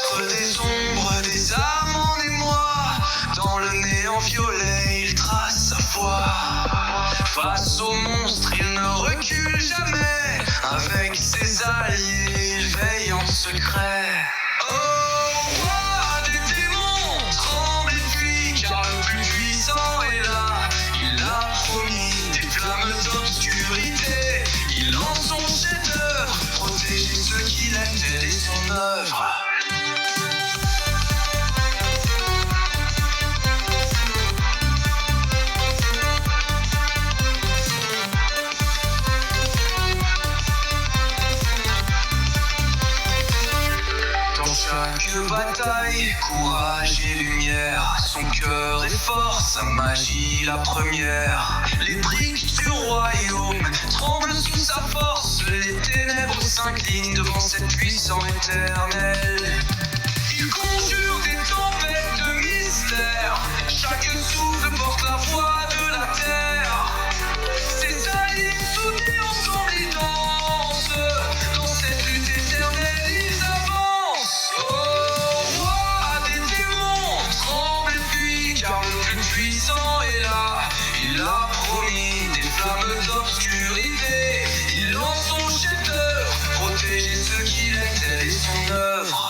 Maître des ombres, des âmes en émoi, dans le néant violet, il trace sa voie. Face au monstre, il ne recule jamais. Avec ses alliés, il veille en secret. Oh, roi des démons, tremble et fuis, car le plus puissant est là. Il a promis des flammes d'obscurité. Il lance son chef-d'œuvre, protéger ceux qui l'aiment, telle est son œuvre. Chaque bataille, courage et lumière, son cœur est fort, sa magie la première. Les briques du royaume tremblent sous sa force, les ténèbres s'inclinent devant cette puissance éternelle. Il conjure des tempêtes de mystère, chaque souffle porte la voix de la terre. Ses alliés soudés ensemble ils dansent, dans cette lutte éternelle ils avancent. Oh, roi des démons, tremble et fuis, car le plus puissant est là. Il a promis des flammes d'obscurité. Il lance son chef-d'œuvre, protéger ceux qui l'aiment, telle est son œuvre.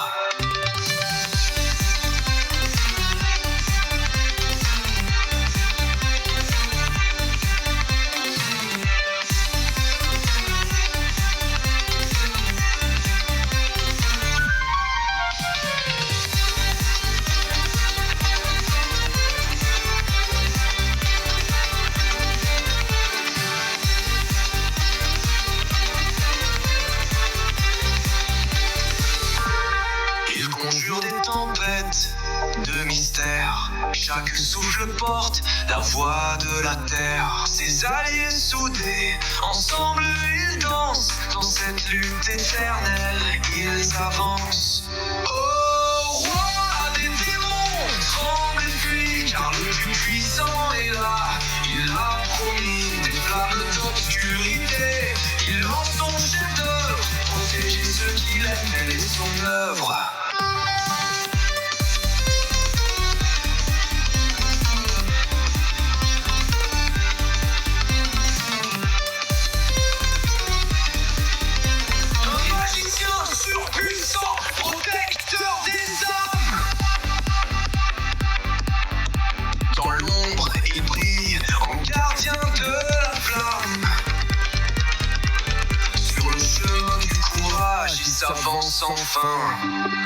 De mystère, chaque souffle porte la voix de la terre. Ses alliés soudés, ensemble ils dansent, dans cette lutte éternelle ils avancent. Oh, roi des démons, tremble et fuis, car le plus puissant est là. Il a promis des flammes d'obscurité. Il lance son chef-d'œuvre, protéger ceux qui l'aiment, telle est son œuvre. Surpuissant, protecteur des âmes. Dans l'ombre, il brille en gardien de la flamme. Sur le chemin du courage, il s'avance enfin.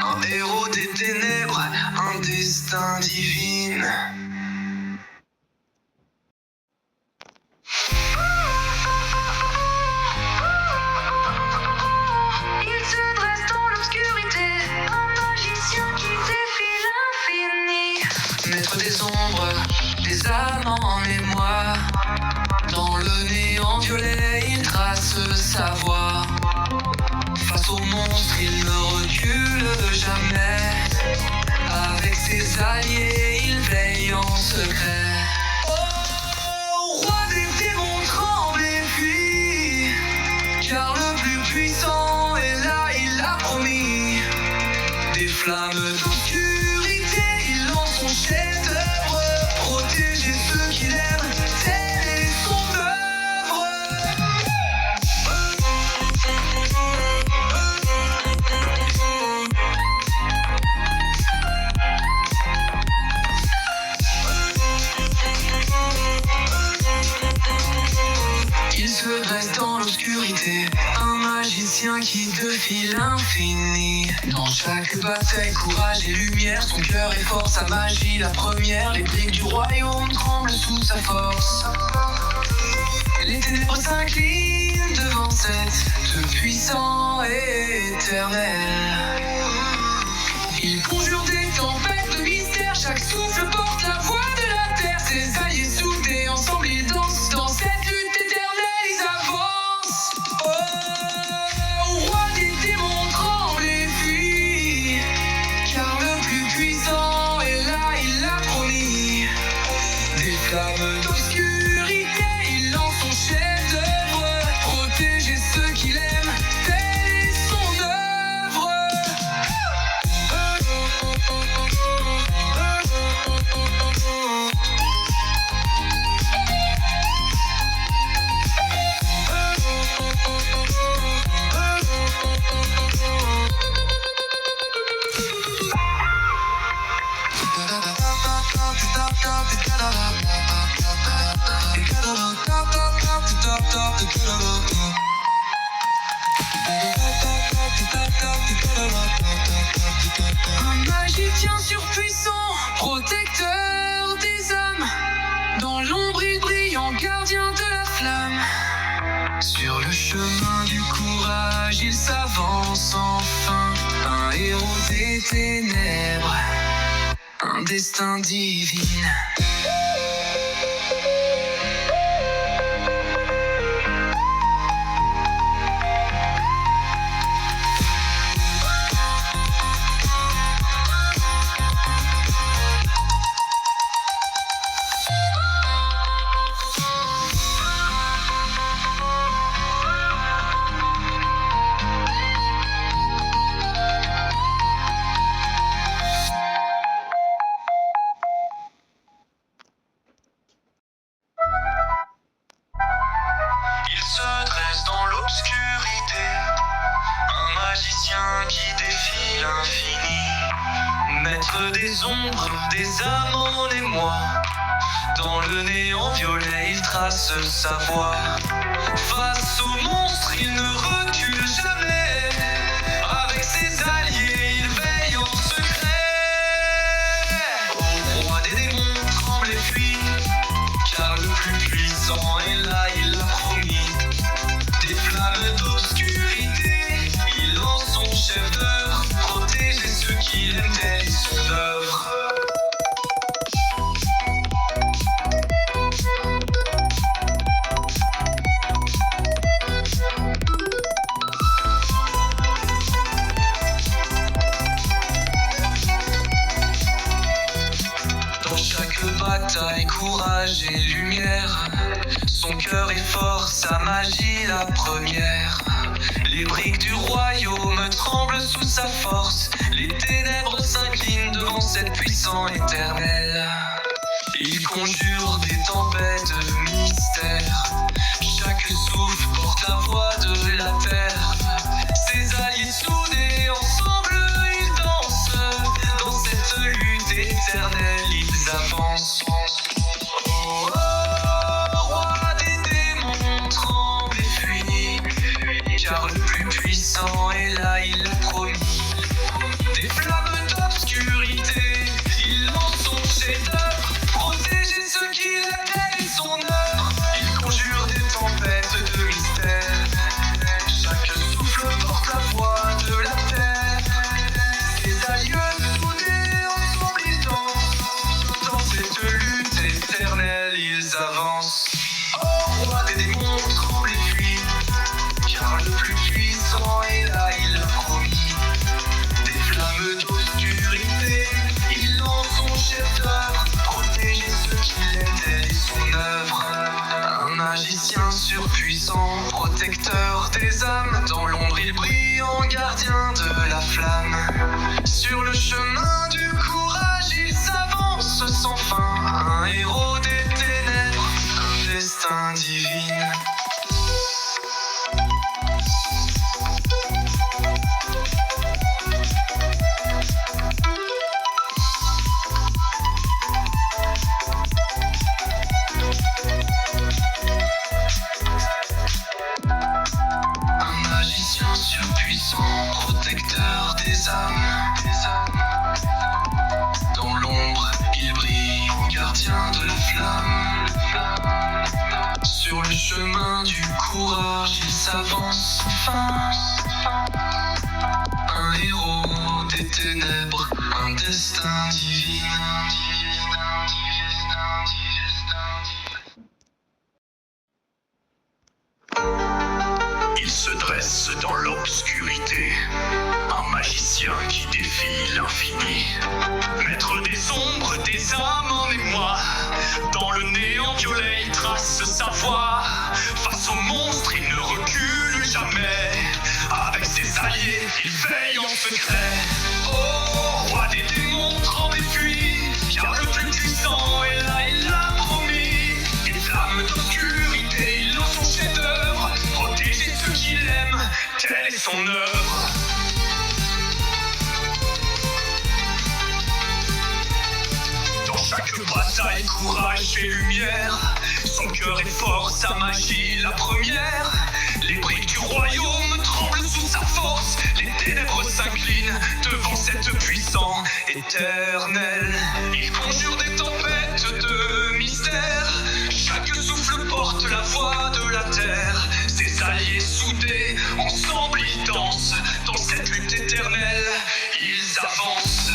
Un héros des ténèbres, un destin divin. Maître des ombres, des âmes en émoi, dans le néant violet, il trace sa voie. Face au monstre, il ne recule jamais. Avec ses alliés, il veille en secret. Oh, roi des démons, tremble et fuis, car le plus puissant est là, il l'a promis. Des flammes d'obscurité, il lance son chef-d'œuvre, protéger ceux qui l'aiment, telle est son œuvre. Il se dresse dans l'obscurité, un magicien qui défie l'infini. Dans chaque bataille, courage et lumière, son cœur est fort, sa magie la première. Les briques du royaume tremblent sous sa force. Les ténèbres s'inclinent devant cette puissant et éternel. Il conjure des tempêtes de mystère, chaque souffle porte la voix de la terre. Ses alliés soudés, ensemble ils dansent, dans cette lutte éternelle ils avancent. Oh, roi des démons, tremble et fuis, car le plus puissant est là, il l'a promis. Des flammes d'obscurité, il lance son chef-d'œuvre, protéger ceux qui l'aiment, telle est son œuvre. magicien surpuissant, protecteur des âmes. Dans l'ombre il brille en gardien de la flamme. Sur le chemin du courage il s'avance enfin. Un héros des ténèbres, un destin divin. Il se dresse dans l'obscurité, un magicien qui défie l'infini. Maître des ombres, des âmes en émoi, dans le néant violet il trace sa voie. Face au monstre il ne recule jamais, avec ses alliés il veille en secret. Au roi des démons tremble et fuit, car le plus puissant est là, il l'a promis. Des flammes d'obscurité, il lance son chef d'œuvre, protéger ceux qui aimaient son œuvre. Dans chaque bataille, courage et lumière, son cœur est fort, sa magie la première. Les briques du royaume tremblent sous sa force, les ténèbres s'inclinent devant cette puissance éternelle. Il conjure des tempêtes de mystère, chaque souffle porte la voix de la terre. Ses alliés soudés, ensemble ils dansent, dans cette lutte éternelle ils avancent. Oh, roi des démons, tremble et fuis, car le plus puissant est là, il l'a promis. Des flammes d'obscurité, il lance son chef-d'œuvre, protéger ceux qui l'aiment et son œuvre. Il conjure des tempêtes de mystère, chaque souffle porte la voix de la terre. Ses alliés soudés, ensemble ils dansent, dans cette lutte éternelle ils avancent. Oh, roi des démons, tremble et fuis, car le plus puissant est là, il l'a promis. Des flammes d'obscurité, il lance son chef d'œuvre, protéger ceux qui l'aidaient et son œuvre. Un magicien surpuissant, protecteur des âmes, dans l'ombre il brille en gardien de la flamme. Sur le chemin du courage il s'avance sans fin, un héros des ténèbres, un destin divin. Un magicien surpuissant, protecteur des âmes. Dans l'ombre, il brille, gardien de la flamme. Sur le chemin du courage, il s'avance sans fin. Un héros des ténèbres, un destin divin. Il se dresse dans l'obscurité, un magicien qui défie l'infini. Maître des ombres, des âmes en émoi, dans le néant violet il trace sa voie. Face au monstre il ne recule jamais, avec ses alliés il veille en secret. Oh, roi des démons, tremble et fuis, car le plus puissant est là, il l'a promis. Des flammes d'obscurité, il lance son chef-d'œuvre, protéger ceux qui l'aiment, telle est son œuvre. Dans chaque bataille, courage et lumière, son cœur est fort, sa magie la première. Les briques du royaume tremblent sous sa force, les ténèbres s'inclinent devant cette puissance éternelle. éternel. Il conjure des tempêtes de mystère. Chaque souffle porte la voix de la terre. Ses alliés soudés, ensemble ils dansent. Dans cette lutte éternelle, ils avancent.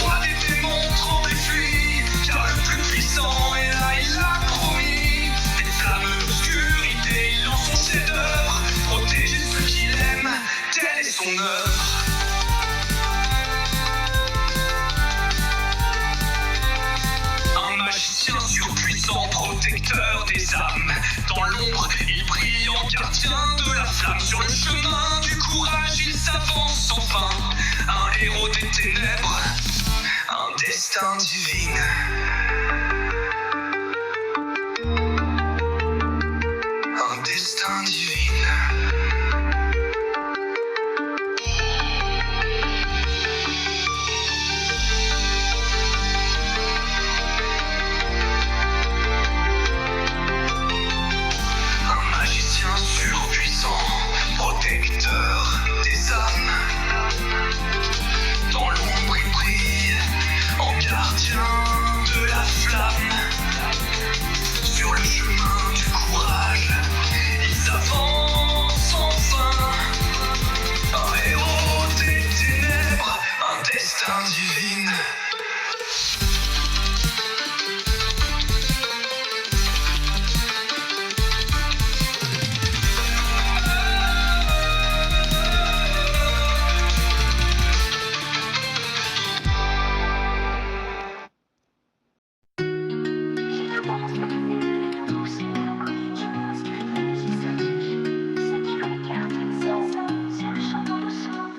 Roi des démons, tremble et fuis, car le plus puissant est là, il l'a promis. Des flammes d'obscurité, il lance son chef-d'œuvre. Protéger ceux qu'il aime, telle est son œuvre. Un magicien surpuissant, protecteur des âmes. Dans l'ombre, il brille en gardien de la flamme. Sur le chemin du courage, il s'avance sans fin. Un héros des ténèbres, un destin divin. Un destin divin. Un magicien surpuissant, protecteur des âmes. Dans l'ombre il brille, en gardien de la flamme. Sur le chemin du courage, ils avancent enfin. Un héros des ténèbres, un destin divin.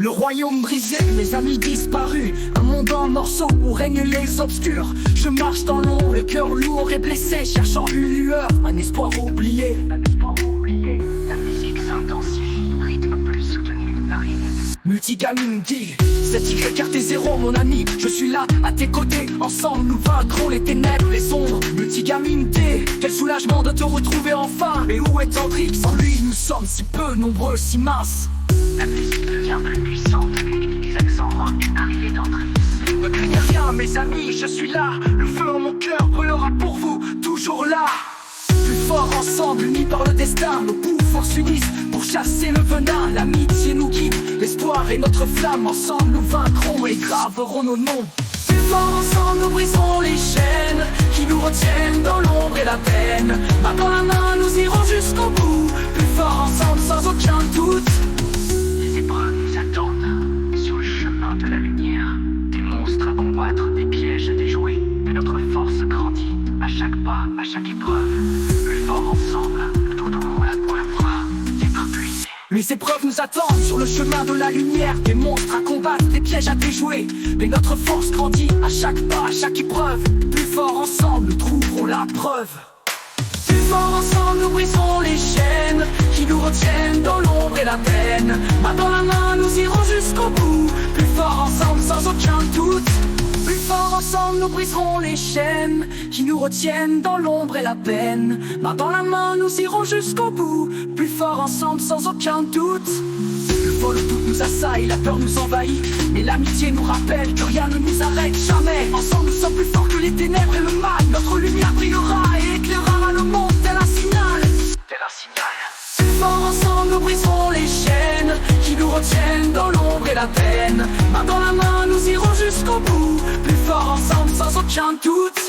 Le royaume brisé, mes amis disparus. Un monde en morceaux où règnent les obscurs. Je marche dans l'ombre, le cœur lourd et blessé, cherchant une lueur, un espoir oublié. La musique s'intensifie, rythme plus soutenu, la rime. Multigamine dit, c'est YRT0 mon ami. Je suis là, à tes côtés, ensemble nous vaincrons les ténèbres, les ombres. Multigamine D, quel soulagement de te retrouver enfin. Et où est Hendrix? Sans lui nous sommes si peu nombreux, si minces. La musique devient plus puissante, les accents rock arrivés d'entre nous. Ne craignez rien mes amis, je suis là. Le feu en mon cœur brûlera pour vous, toujours là. Plus fort ensemble, unis par le destin. Nos pouvoirs s'unissent pour chasser le venin. L'amitié nous guide, l'espoir est notre flamme. Ensemble nous vaincrons et graverons nos noms. Plus fort ensemble nous briserons les chaînes qui nous retiennent dans l'ombre et la peine. Main dans la main nous irons jusqu'au bout. Plus fort ensemble sans aucun doute. Les épreuves nous attendent sur le chemin de la lumière. Des monstres à combattre, des pièges à déjouer. Mais notre force grandit à chaque pas, à chaque épreuve. Plus fort ensemble, nous trouverons la voie épuisée. Les épreuves nous attendent sur le chemin de la lumière. Des monstres à combattre, des pièges à déjouer. Mais notre force grandit à chaque pas, à chaque épreuve. Plus fort ensemble, nous trouverons la preuve. Plus fort ensemble, nous briserons les chaînes qui nous retiennent dans l'ombre et la peine. Main dans la main, nous irons jusqu'au bout. Plus fort ensemble, sans aucun doute. Plus fort ensemble, nous briserons les chaînes qui nous retiennent dans l'ombre et la peine. Main dans la main, nous irons jusqu'au bout. Plus fort ensemble, sans aucun doute. Le vol au doute nous assaille, la peur nous envahit. Mais l'amitié nous rappelle que rien ne nous arrête jamais. Ensemble, nous sommes plus forts que les ténèbres et le mal. Notre lumière brillera et éclairera le monde tel un signal. Plus fort ensemble, nous briserons les chaînes qui nous retiennent dans l'ombre et la peine. Main dans la main, nous irons jusqu'au bout. Plus fort ensemble, sans aucun doute.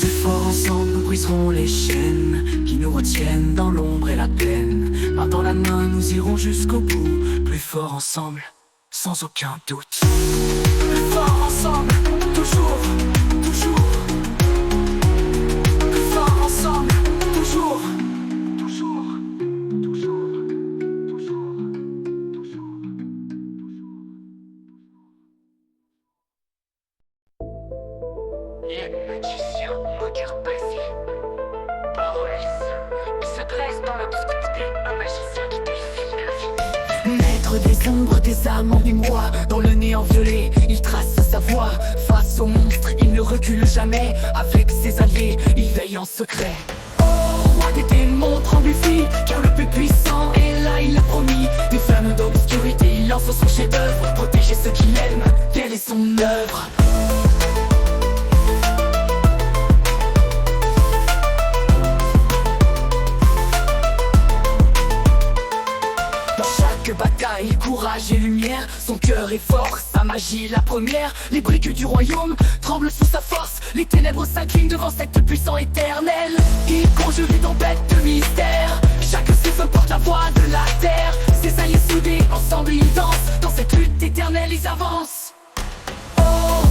Plus fort ensemble, nous briserons les chaînes qui nous retiennent dans l'ombre et la peine. Main dans la main, nous irons jusqu'au bout. Plus fort ensemble, sans aucun doute. Plus fort ensemble, toujours, toujours. Plus fort ensemble, toujours, toujours, toujours, toujours, toujours. Les magiciens regardent passer. Paroles, il se dresse dans l'obscurité. Un magicien qui défie l'infini. Maître Maître des ombres, des âmes en émoi, dans le néant violet, il trace sa voie. Face au monstre, il ne recule jamais. Avec ses alliés, il veille en secret. Oh, roi des démons, tremblifie, car le plus puissant est là, il l'a promis. Des flammes d'obscurité, il lance son chef-d'œuvre, protéger ceux qu'il aime, telle est son œuvre. Bataille, courage et lumière, son cœur est fort, sa magie la première. Les briques du royaume tremblent sous sa force, les ténèbres s'inclinent devant cette puissance éternelle. Il conjure des tempêtes de mystère, chaque souffle porte la voix de la terre. Ses alliés soudés, ensemble ils dansent, dans cette lutte éternelle ils avancent. Oh,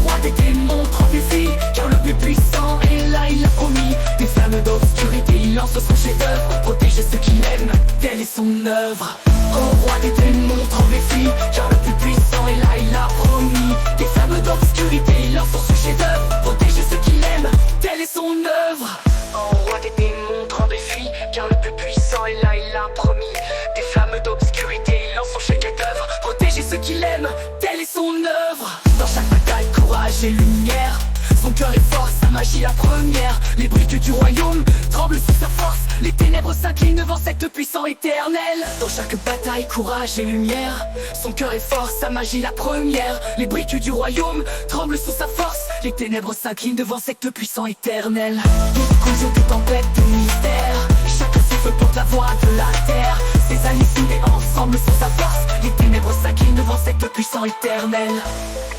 roi des démons, tremblifie, car le plus puissant est là, il l'a promis. Des flammes d'obscurité, il lance son chef-d'œuvre, protéger ceux qu'il aime, telle est son œuvre. Oh, roi des démons, tremblifie, car le plus puissant est là, il l'a promis. Des flammes d'obscurité, il lance son chef-d'œuvre, protéger ceux qu'il aime, telle est son œuvre. Oh, roi des démons, tremblifie, car le plus puissant est là, il l'a promis. Des flammes d'obscurité, il lance son chef-d'œuvre, protéger ceux qu'il aime, telle est son œuvre. Dans chaque bataille, courage et lumière, son cœur est fort, sa magie la première. Les briques du royaume tremblent sous sa force, les ténèbres s'inclinent devant cette puissance éternelle. Dans chaque bataille, courage et lumière, son cœur est fort, sa magie la première. Les briques du royaume tremblent sous sa force, les ténèbres s'inclinent devant cette puissance éternelle. Il conjure des tempêtes de mystère, chaque souffle porte la voix de la terre. Ses alliés soudés ensemble sous sa force, les ténèbres s'inclinent devant cette puissance éternelle.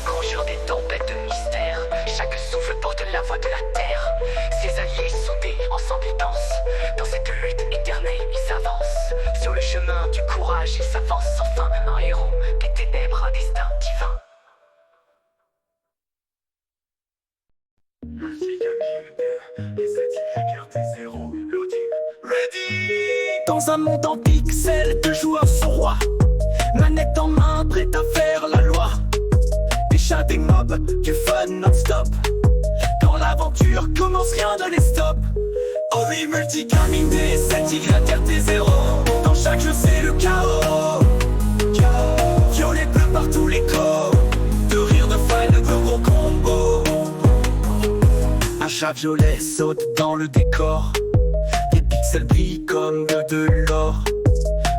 Conjure des tempêtes de mystère, chaque souffle porte la voix de la terre. Ses alliés soudés, ensemble ils dansent, dans cette lutte éternelle ils s'avancent. Sur le chemin du courage ils s'avancent enfin, un héros des ténèbres, un destin divin. Dans un monde en pixels, deux joueurs sont rois, manette en main, prêt à faire la loi. Des chats, des mobs, du fun non-stop. Quand l'aventure commence, rien ne les stoppe. Oh oui, multi-gaming, des 7Y, RT0. Dans chaque jeu c'est le chaos. Violet bleu par tous les codes, de rire, de faille, de gros combos. Un chat violet saute dans le décor, des pixels brillent comme de l'or.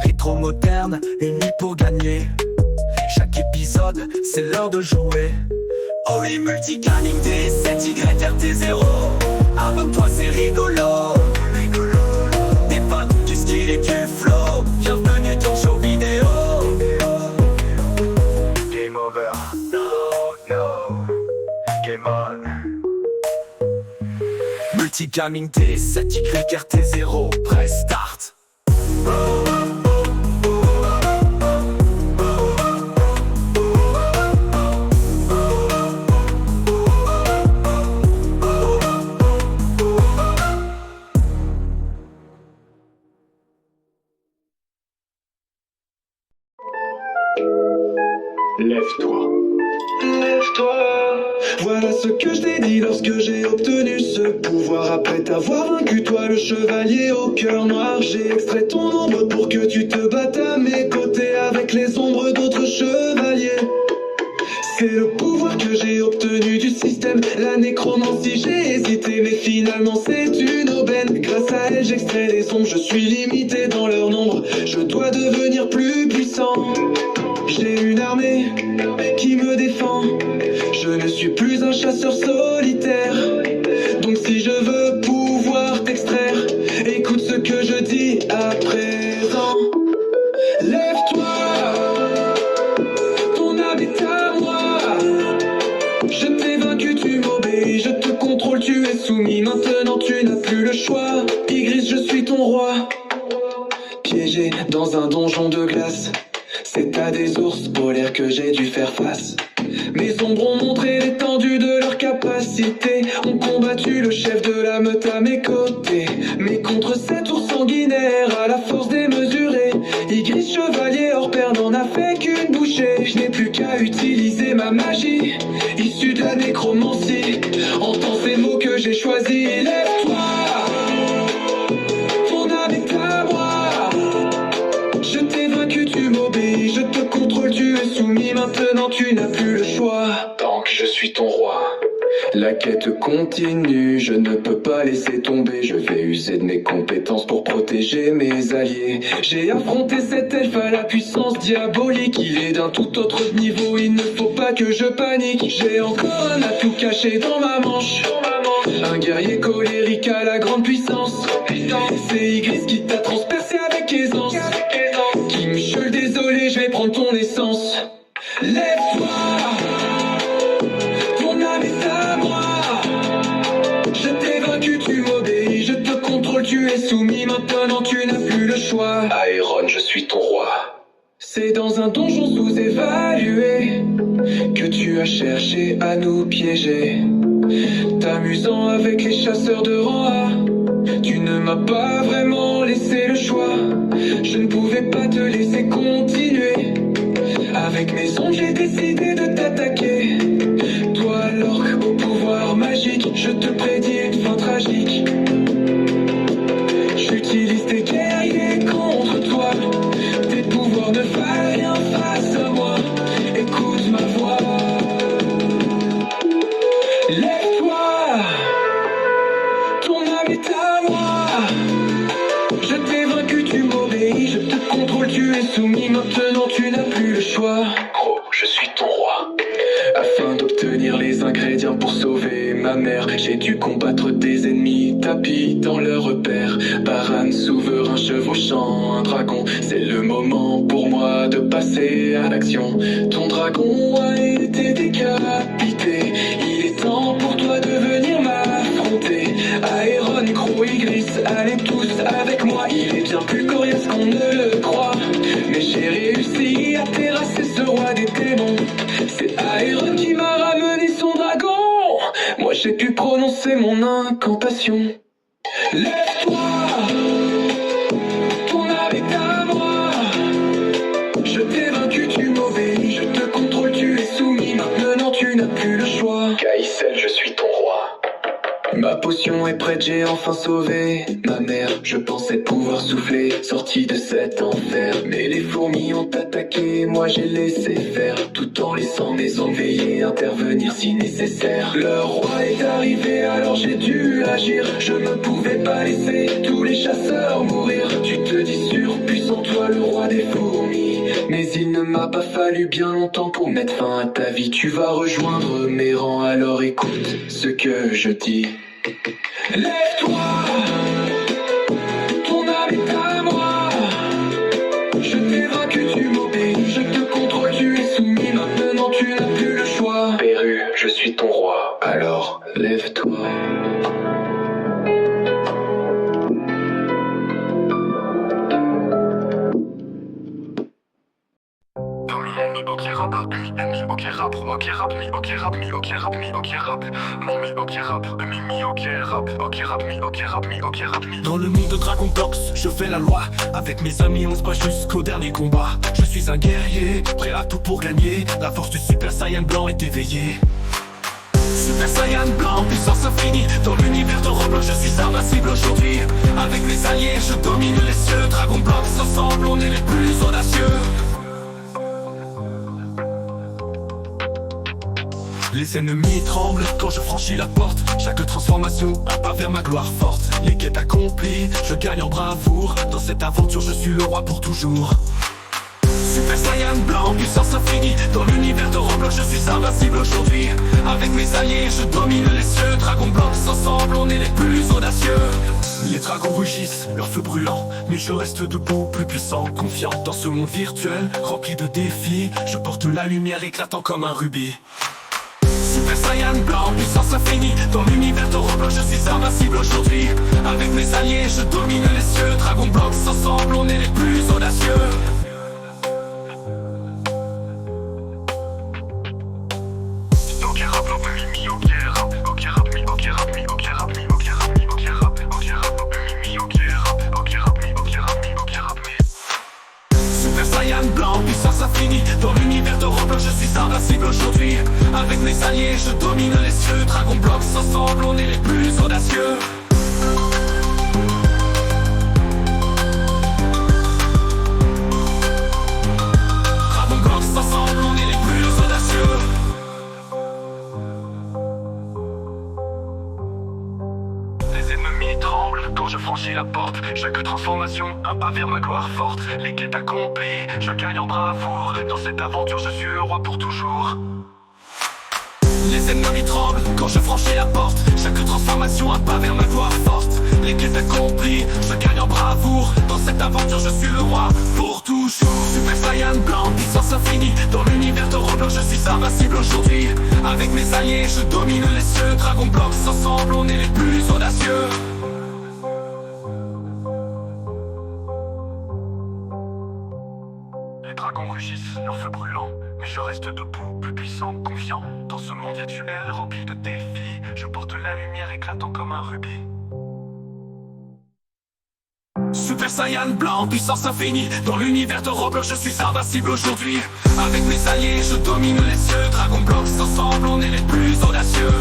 Rétro moderne, unis pour gagner. Chaque épisode, c'est l'heure de jouer. Oh oui, multi-gaming, des 7Y, RT0. Abonne-toi, c'est rigolo. Des fans, du style et du flow. Bienvenue dans Jeux Vidéo. Game over. No. Game on. Multi-gaming, des 7Y, RT0. Press start. Lève-toi. Lève-toi. Voilà ce que je t'ai dit lorsque j'ai obtenu ce pouvoir. Après t'avoir vaincu, toi le chevalier au cœur noir, j'ai extrait ton ombre pour que tu te battes à mes côtés avec les ombres d'autres chevaliers. C'est le pouvoir que j'ai obtenu du système, la nécromancie. J'ai hésité mais finalement c'est une aubaine. Grâce à elle j'extrais les ombres, je suis limité dans leur nombre. Je dois devenir plus puissant. J'ai une armée qui me défend. Je ne suis plus un chasseur solitaire. Donc si je veux pouvoir t'extraire, écoute ce que je dis à présent. Lève-toi, ton âme est à moi. Je t'ai vaincu, tu m'obéis, je te contrôle, tu es soumis. Maintenant tu n'as plus le choix. Ygritte, je suis ton roi. Piégé dans un donjon de glace, c'est à des ours polaires que j'ai dû faire face. Mes ombres ont montré l'étendue de leur capacité, ont combattu le chef de la meute à mes côtés. Mais contre cet ours sanguinaire à la force démesurée, Ygritte chevalier hors pair n'en a fait qu'une bouchée. Je n'ai plus qu'à utiliser ma magie, issue de la nécromancie. Entends ces mots que j'ai choisis. Lève-toi, ton âme est à moi. Je t'ai vaincu, tu m'obéis, je te maintenant tu n'as plus le choix. Tant que je suis ton roi, la quête continue, je ne peux pas laisser tomber. Je vais user de mes compétences pour protéger mes alliés. J'ai affronté cet elfe à la puissance diabolique. Il est d'un tout autre niveau, il ne faut pas que je panique. J'ai encore un atout caché dans ma manche, un guerrier colérique à la grande puissance. C'est Ygritte qui t'a transpercé avec aisance. Kim Schul, désolé, je vais prendre ton essence. Lève-toi, ton âme est à moi. Je t'ai vaincu, tu m'obéis, je te contrôle, tu es soumis. Maintenant tu n'as plus le choix. Aeron, je suis ton roi. C'est dans un donjon sous-évalué que tu as cherché à nous piéger, t'amusant avec les chasseurs de rang A. Tu ne m'as pas vraiment laissé le choix. Je ne pouvais pas te laisser continuer. Avec mes ongles j'ai décidé de t'attaquer. Toi l'orque au pouvoir magique, je te prédis une fin tragique. J'utilise tes guerriers contre toi. Tes pouvoirs ne valent rien face à moi. Écoute ma voix. Lève-toi, ton âme est à moi. Je t'ai vaincu, tu m'obéis, je te contrôle, tu es soumis. Maintenant tu n'as plus le choix. Gros, je suis ton roi. Afin d'obtenir les ingrédients pour sauver ma mère, j'ai dû combattre des ennemis tapis dans leur repère. Baran, souverain chevauchant un dragon, c'est le moment pour moi de passer à l'action. Ton dragon a été décapité, il est temps pour toi de venir m'affronter. Aeron, Crow, Ygritte, allez tous avec moi. Il est bien plus coriace qu'on ne le croit, mais j'ai réussi à terrasser ce roi des démons. C'est Aeron qui m'a ramené son dragon. Moi j'ai pu prononcer mon incantation. Lève-toi, ton âme est à moi. Je t'ai vaincu, tu m'obéis, je te contrôle, tu es soumis. Maintenant tu n'as plus le choix. Kaïsel, je suis ton roi. Ma potion est prête, j'ai enfin sauvé ma mère. Je pensais pouvoir souffler, sorti de cet enfer. Mais les fourmis ont attaqué, moi j'ai laissé faire, tout en laissant mes hommes veiller, intervenir si nécessaire. Le roi est arrivé, alors j'ai dû agir. Je ne pouvais pas laisser tous les chasseurs mourir. Tu te dis surpuissant, toi le roi des fourmis, mais il ne m'a pas fallu bien longtemps pour mettre fin à ta vie. Tu vas rejoindre mes rangs, alors écoute ce que je dis. Lève-toi, ton âme est à moi. Je t'ai vaincu, tu m'obéis, je te contrôle, tu es soumis. Maintenant tu n'as plus le choix. Perru, je suis ton roi, alors lève-toi. Dans le monde de Dragon Box, je fais la loi. Avec mes amis, on se bat jusqu'au dernier combat. Je suis un guerrier, prêt à tout pour gagner. La force du Super Saiyan blanc est éveillée. Super Saiyan blanc, puissance infinie. Dans l'univers de Roblox, je suis invincible aujourd'hui. Avec mes alliés, je domine les cieux. Dragon Box, ensemble, on est les plus audacieux. Les ennemis tremblent quand je franchis la porte. Chaque transformation, un pas vers ma gloire forte. Les quêtes accomplies, je gagne en bravoure. Dans cette aventure, je suis le roi pour toujours. Super Saiyan blanc, puissance infinie. Dans l'univers de Roblox, je suis invincible aujourd'hui. Avec mes alliés, je domine les cieux. Dragon Box, ensemble, on est les plus audacieux. Les dragons rugissent, leur feu brûlant, mais je reste debout, plus puissant, confiant. Dans ce monde virtuel, rempli de défis, je porte la lumière éclatant comme un rubis. Super Saiyan blanc, puissance infinie. Dans l'univers de Roblox, je suis invincible aujourd'hui. Avec mes alliés, je domine les cieux. Dragon Box, ensemble, on est les plus audacieux. Super Saiyan blanc, puissance infinie. Dans l'univers de Roblox, je suis invincible aujourd'hui. Avec mes alliés, je domine les cieux. Dragon Box, ensemble, on est les plus audacieux. Dragon Box, ensemble, on est les plus audacieux. franchis la porte, chaque transformation, un pas vers ma gloire forte. Les quêtes accomplies, je gagne en bravoure. Dans cette aventure, je suis le roi pour toujours. Les ennemis tremblent quand je franchis la porte. Chaque transformation, un pas vers ma gloire forte. Les quêtes accomplies, je gagne en bravoure. Dans cette aventure, je suis le roi pour toujours. Super Saiyan blanc, puissance infinie. Dans l'univers de Roblox, je suis invincible aujourd'hui. Avec mes alliés, je domine les cieux. Dragon Blox, ensemble, on est les plus audacieux. Les dragons rugissent, leur feu brûlant. Mais je reste debout, plus puissant, confiant. Dans ce monde virtuel rempli de défis, je porte la lumière éclatant comme un rubis. Super Saiyan blanc, puissance infinie. Dans l'univers de Roblox, je suis invincible aujourd'hui. Avec mes alliés, je domine les cieux. Dragon Blox, ensemble, on est les plus audacieux.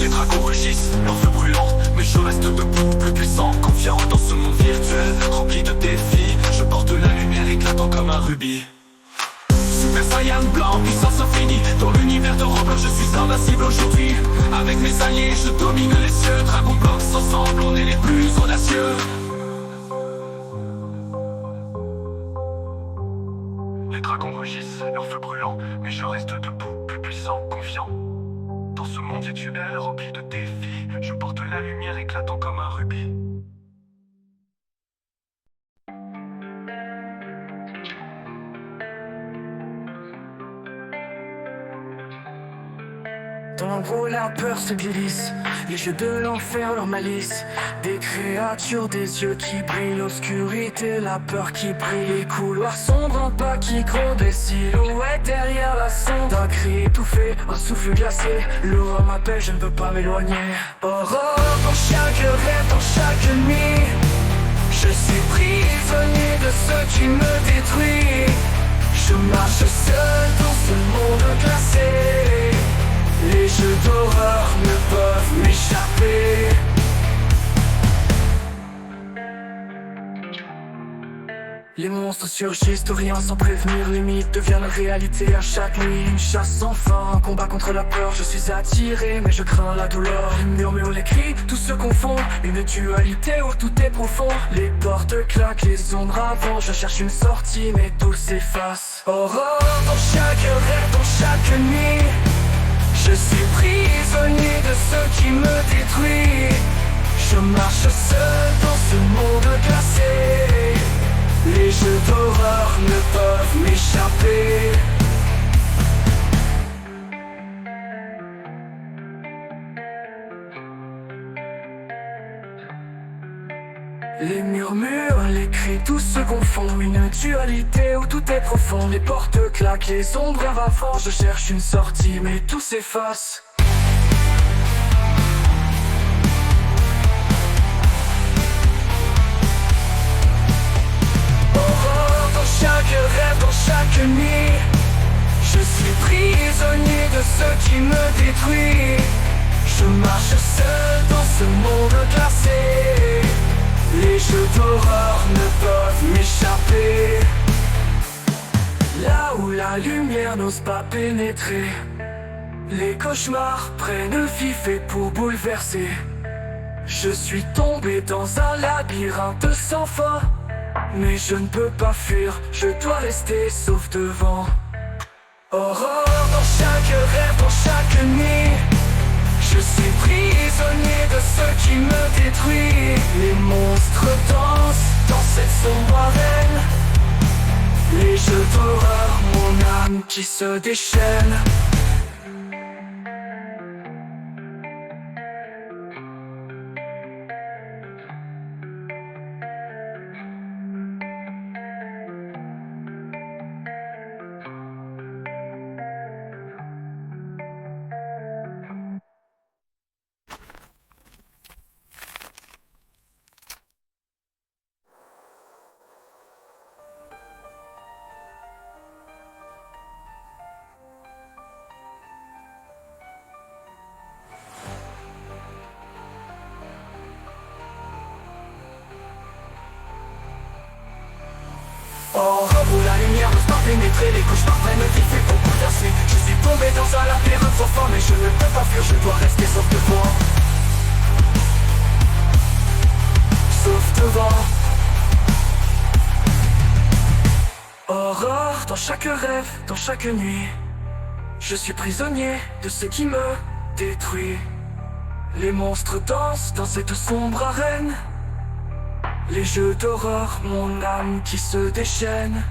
Les dragons rugissent, leur feu brûlant. Mais je reste debout, plus puissant, confiant. Dans ce monde virtuel rempli de défis, je porte la lumière éclatant comme un rubis. Super Saiyan blanc, puissance infinie. Dans l'univers de Roblox, je suis invincible aujourd'hui. Avec mes alliés, je domine les cieux. Dragon Blox, ensemble, on est les plus audacieux. Les dragons rugissent, leur feu brûlant. Mais je reste debout, plus puissant, confiant. Dans ce monde virtuel rempli de défis, je porte la lumière éclatant comme un rubis. Dans gros la peur se glisse, les jeux de l'enfer leur malice. Des créatures, des yeux qui brillent, l'obscurité, la peur qui brille. Les couloirs sombres, un pas qui gronde, des silhouettes derrière la sonde. Un cri étouffé, un souffle glacé, l'aurore m'appelle, je ne veux pas m'éloigner. Aurore dans chaque rêve, dans chaque nuit. Je suis prisonnier de ce qui me détruit. Je marche seul dans ce monde glacé. Les jeux d'horreur ne peuvent m'échapper. Les monstres surgissent, tout rien sans prévenir. Les mythes deviennent réalité à chaque nuit. Une chasse sans fin, un combat contre la peur. Je suis attiré mais je crains la douleur. Les murmures, les cris, tout se confond. Une dualité où tout est profond. Les portes claquent, les ombres avancent. Je cherche une sortie mais tout s'efface. Aurore dans chaque rêve, dans chaque nuit. Je suis prisonnier de ce qui me détruit. Je marche seul dans ce monde glacé. Les jeux d'horreur ne peuvent m'échapper. Les murmures, les cris, tout se confond. Une dualité où tout est profond. Les portes claquent, les ombres avancent. Je cherche une sortie mais tout s'efface. Aurore dans chaque rêve, dans chaque nuit. Je suis prisonnier de ce qui me détruit. Je marche seul dans ce monde glacé. Les jeux d'horreur ne peuvent m'échapper. Là où la lumière n'ose pas pénétrer, les cauchemars prennent vif et pour bouleverser. Je suis tombé dans un labyrinthe sans fin. Mais je ne peux pas fuir, je dois rester sauf devant. Aurore dans chaque rêve, dans chaque nuit. Je suis prisonnier de ce qui me détruit. Les monstres dansent dans cette sombre arène. Les jeux d'horreur, mon âme qui se déchaîne. Aurore où la lumière n'ose pas pénétrer. Les cauchemars prennent vif et pour bouleverser. Je suis tombé dans un labyrinthe sans fin. Mais je ne peux pas fuir, je dois rester sauf devant. sauf devant. Aurore dans chaque rêve, dans chaque nuit. Je suis prisonnier de ce qui me détruit. Les monstres dansent dans cette sombre arène. Les jeux d'horreur, mon âme qui se déchaîne.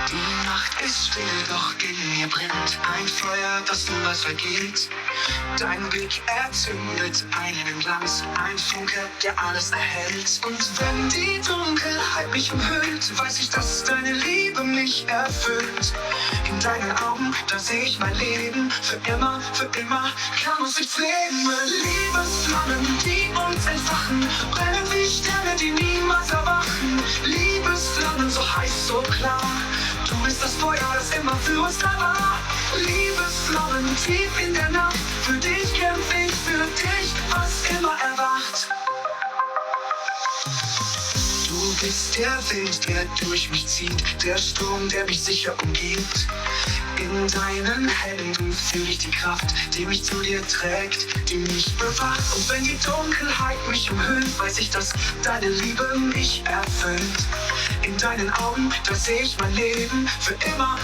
Die Nacht ist still, doch in mir brennt ein Feuer, das niemals vergeht. Dein Blick erzündet einen Glanz, ein Funke, der alles erhält. Und wenn die Dunkelheit mich umhüllt, weiß ich, dass deine Liebe mich erfüllt. In deinen Augen, da seh ich mein Leben. Für immer kann uns nicht leben. Liebesflammen, die uns entfachen, brennen wie Sterne, die niemals erwachen. Liebesflammen, so heiß, so klar. Du bist das Feuer, das immer für uns da war. Liebesflammen tief in der Nacht. Für dich kämpf ich, für dich, was immer erwacht. Du bist der Wind, der durch mich zieht, der Sturm, der mich sicher umgibt. In deinen Händen fühl ich die Kraft, die mich zu dir trägt, die mich bewacht. Und wenn die Dunkelheit mich umhüllt, weiß ich, dass deine Liebe mich erfüllt. In deinen Augen, da seh ich mein Leben. Für immer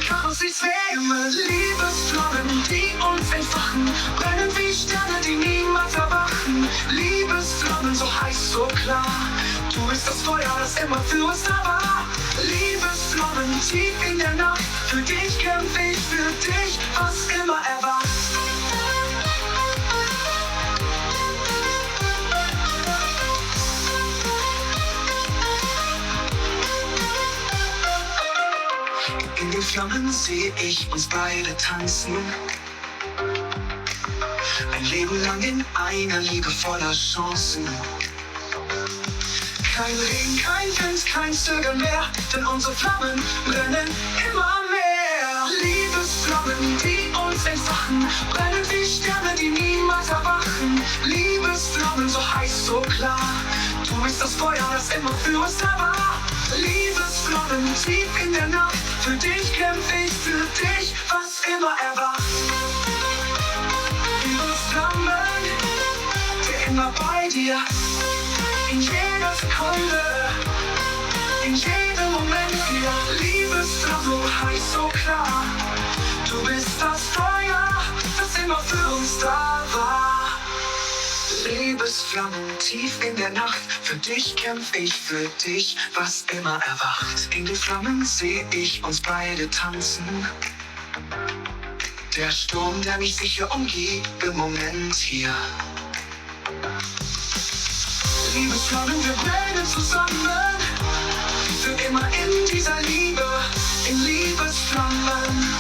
kann uns nichts nehmen. Liebesflammen, die uns entfachen, brennen wie Sterne, die niemals erwachen. Liebesflammen, so heiß, so klar. Du bist das Feuer, das immer für uns da war. Liebesflammen tief in der Nacht. Für dich kämpf ich, für dich, was immer erwacht. In den Flammen seh ich uns beide tanzen. Ein Leben lang in einer Liebe voller Chancen. Kein Regen, kein Wind, kein Zögern mehr, denn unsere Flammen brennen immer mehr. Liebesflammen, die uns entfachen, brennen wie Sterne, die niemals erwachen. Liebesflammen, so heiß, so klar. Du bist das Feuer, das immer für uns da war. Liebesflammen tief in der Nacht. Für dich kämpf ich, für dich, was immer erwacht. Liebesflammen, für immer bei dir. In jeder Sekunde, in jedem Moment wieder. Liebesflamme, heiß so klar. Du bist das Feuer, das immer für uns da war. Liebesflammen tief in der Nacht. Für dich kämpf ich, für dich, was immer erwacht. In den Flammen seh ich uns beide tanzen. Der Sturm, der mich sicher umgibt im Moment hier. Liebesflammen, wir brennen zusammen. Für immer in dieser Liebe, in Liebesflammen.